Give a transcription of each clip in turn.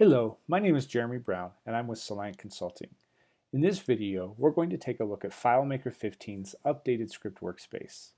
Hello, my name is Jeremy Brown and I'm with Soliant Consulting. In this video, we're going to take a look at FileMaker 15's updated script workspace.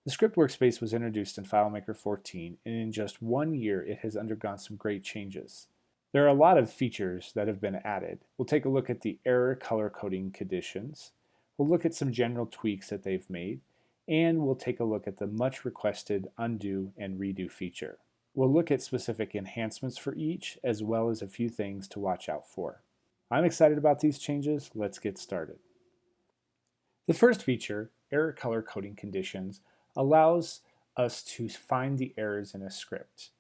The script workspace was introduced in FileMaker 14 and in just 1 year it has undergone some great changes. There are a lot of features that have been added. We'll take a look at the error color coding conditions, we'll look at some general tweaks that they've made, and we'll take a look at the much requested undo and redo feature. We'll look at specific enhancements for each, as well as a few things to watch out for. I'm excited about these changes. Let's get started. The first feature, error color coding conditions, allows us to find the errors in a script.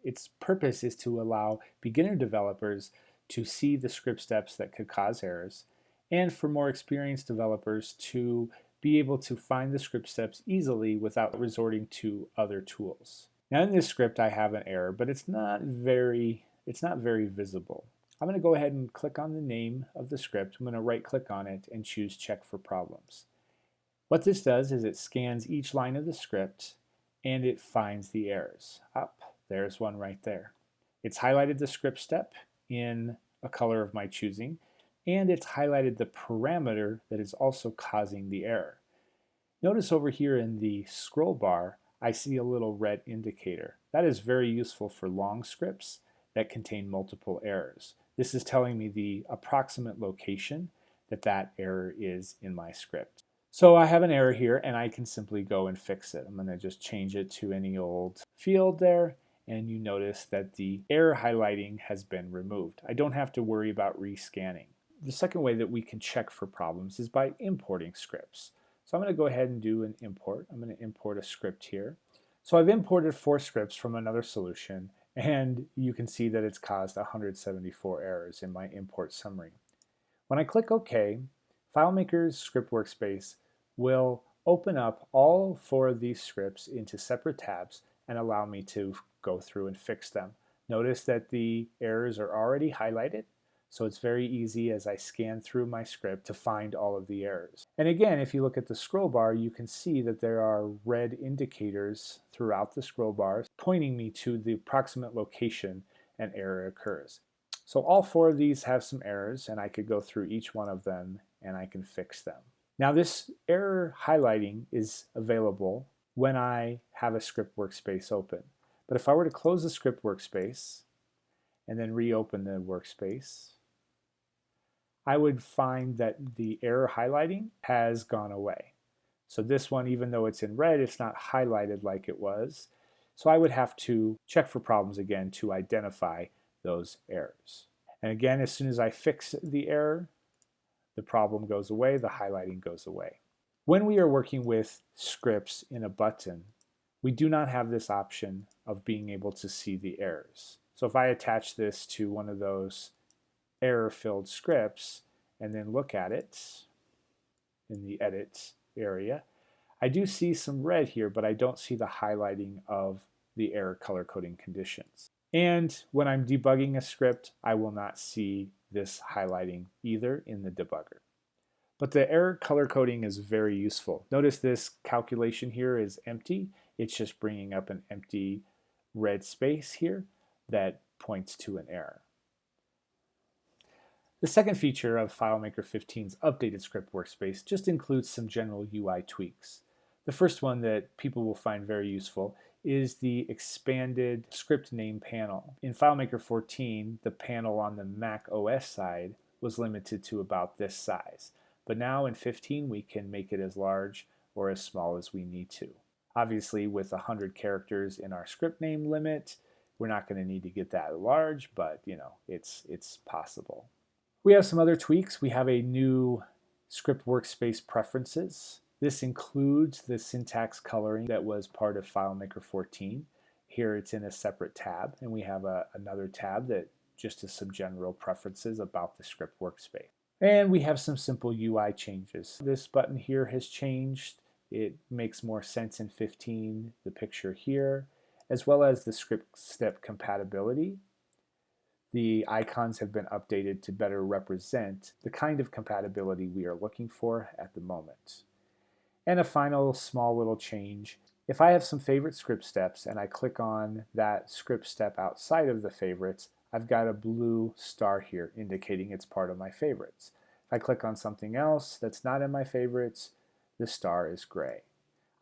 Its purpose is to allow beginner developers to see the script steps that could cause errors, and for more experienced developers to be able to find the script steps easily without resorting to other tools. Now in this script I have an error, but it's not very visible. I'm going to go ahead and click on the name of the script. I'm going to right click on it and choose check for problems. What this does is it scans each line of the script and it finds the errors. There's one right there. It's highlighted the script step in a color of my choosing, and it's highlighted the parameter that is also causing the error. Notice over here in the scroll bar I see a little red indicator. That is very useful for long scripts that contain multiple errors. This is telling me the approximate location that error is in my script. So I have an error here and I can simply go and fix it. I'm going to just change it to any old field there, and you notice that the error highlighting has been removed. I don't have to worry about rescanning. The second way that we can check for problems is by importing scripts. So I'm going to go ahead and do an import. I'm going to import a script here. So I've imported 4 scripts from another solution, and you can see that it's caused 174 errors in my import summary. When I click OK, FileMaker's script workspace will open up all 4 of these scripts into separate tabs and allow me to go through and fix them. Notice that the errors are already highlighted, so it's very easy as I scan through my script to find all of the errors. And again, if you look at the scroll bar, you can see that there are red indicators throughout the scroll bars pointing me to the approximate location an error occurs. So all 4 of these have some errors, and I could go through each one of them and I can fix them. Now this error highlighting is available when I have a script workspace open. But if I were to close the script workspace and then reopen the workspace, I would find that the error highlighting has gone away. So this one, even though it's in red, it's not highlighted like it was. So I would have to check for problems again to identify those errors. And again, as soon as I fix the error, the problem goes away, the highlighting goes away. When we are working with scripts in a button, we do not have this option of being able to see the errors. So if I attach this to one of those error-filled scripts and then look at it in the edit area, I do see some red here, but I don't see the highlighting of the error color coding conditions. And when I'm debugging a script, I will not see this highlighting either in the debugger. But the error color coding is very useful. Notice this calculation here is empty. It's just bringing up an empty red space here that points to an error. The second feature of FileMaker 15's updated script workspace just includes some general UI tweaks. The first one that people will find very useful is the expanded script name panel. In FileMaker 14, the panel on the Mac OS side was limited to about this size. But now in 15, we can make it as large or as small as we need to. Obviously, with 100 characters in our script name limit, we're not going to need to get that large, but it's possible. We have some other tweaks. We have a new script workspace preferences. This includes the syntax coloring that was part of FileMaker 14. Here it's in a separate tab, and we have another tab that just is some general preferences about the script workspace. And we have some simple UI changes. This button here has changed. It makes more sense in 15, the picture here, as well as the script step compatibility. The icons have been updated to better represent the kind of compatibility we are looking for at the moment. And a final small little change. If I have some favorite script steps and I click on that script step outside of the favorites, I've got a blue star here indicating it's part of my favorites. If I click on something else that's not in my favorites, the star is gray.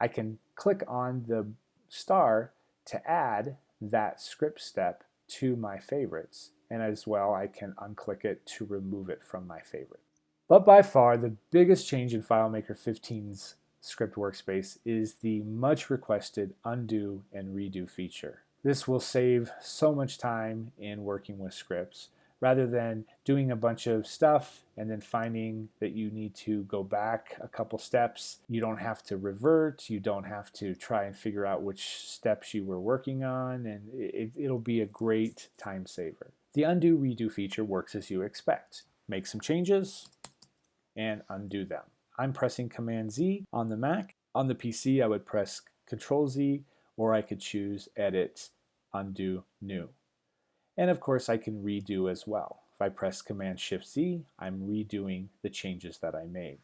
I can click on the star to add that script step to my favorites, and as well I can unclick it to remove it from my favorite. But by far the biggest change in FileMaker 15's script workspace is the much requested undo and redo feature. This will save so much time in working with scripts. Rather than doing a bunch of stuff and then finding that you need to go back a couple steps, you don't have to revert, you don't have to try and figure out which steps you were working on, and it'll be a great time saver. The undo redo feature works as you expect. Make some changes and undo them. I'm pressing Command Z on the Mac. On the PC, I would press Control Z, or I could choose Edit, Undo, New. And of course, I can redo as well. If I press Command Shift Z, I'm redoing the changes that I made.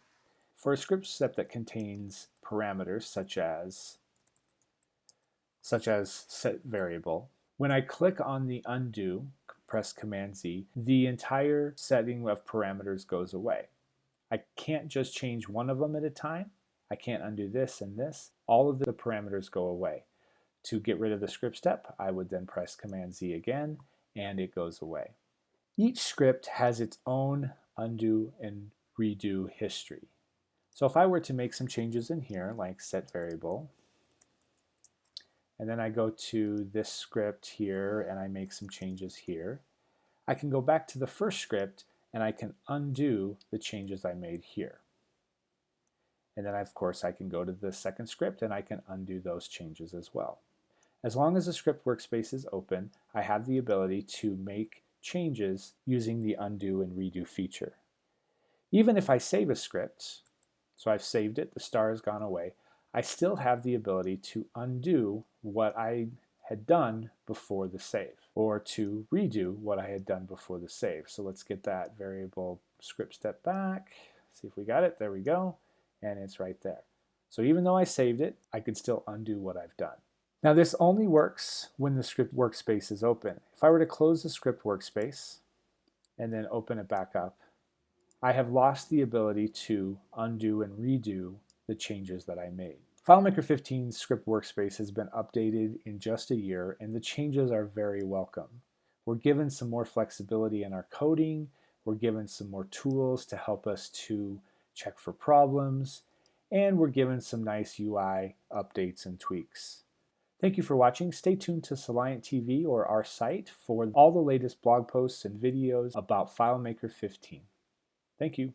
For a script step that contains parameters such as set variable, when I click on the undo, press Command Z, the entire setting of parameters goes away. I can't just change one of them at a time. I can't undo this and this. All of the parameters go away. To get rid of the script step, I would then press Command Z again, and it goes away. Each script has its own undo and redo history. So if I were to make some changes in here, like set variable, and then I go to this script here and I make some changes here, I can go back to the first script and I can undo the changes I made here. And then of course I can go to the second script and I can undo those changes as well. As long as the script workspace is open, I have the ability to make changes using the undo and redo feature. Even if I save a script, so I've saved it, the star has gone away, I still have the ability to undo what I had done before the save, or to redo what I had done before the save. So let's get that variable script step back, see if we got it, there we go, and it's right there. So even though I saved it, I could still undo what I've done. Now this only works when the script workspace is open. If I were to close the script workspace and then open it back up, I have lost the ability to undo and redo the changes that I made. FileMaker 15's script workspace has been updated in just a year, and the changes are very welcome. We're given some more flexibility in our coding, we're given some more tools to help us to check for problems, and we're given some nice UI updates and tweaks. Thank you for watching. Stay tuned to Soliant TV or our site for all the latest blog posts and videos about FileMaker 15. Thank you.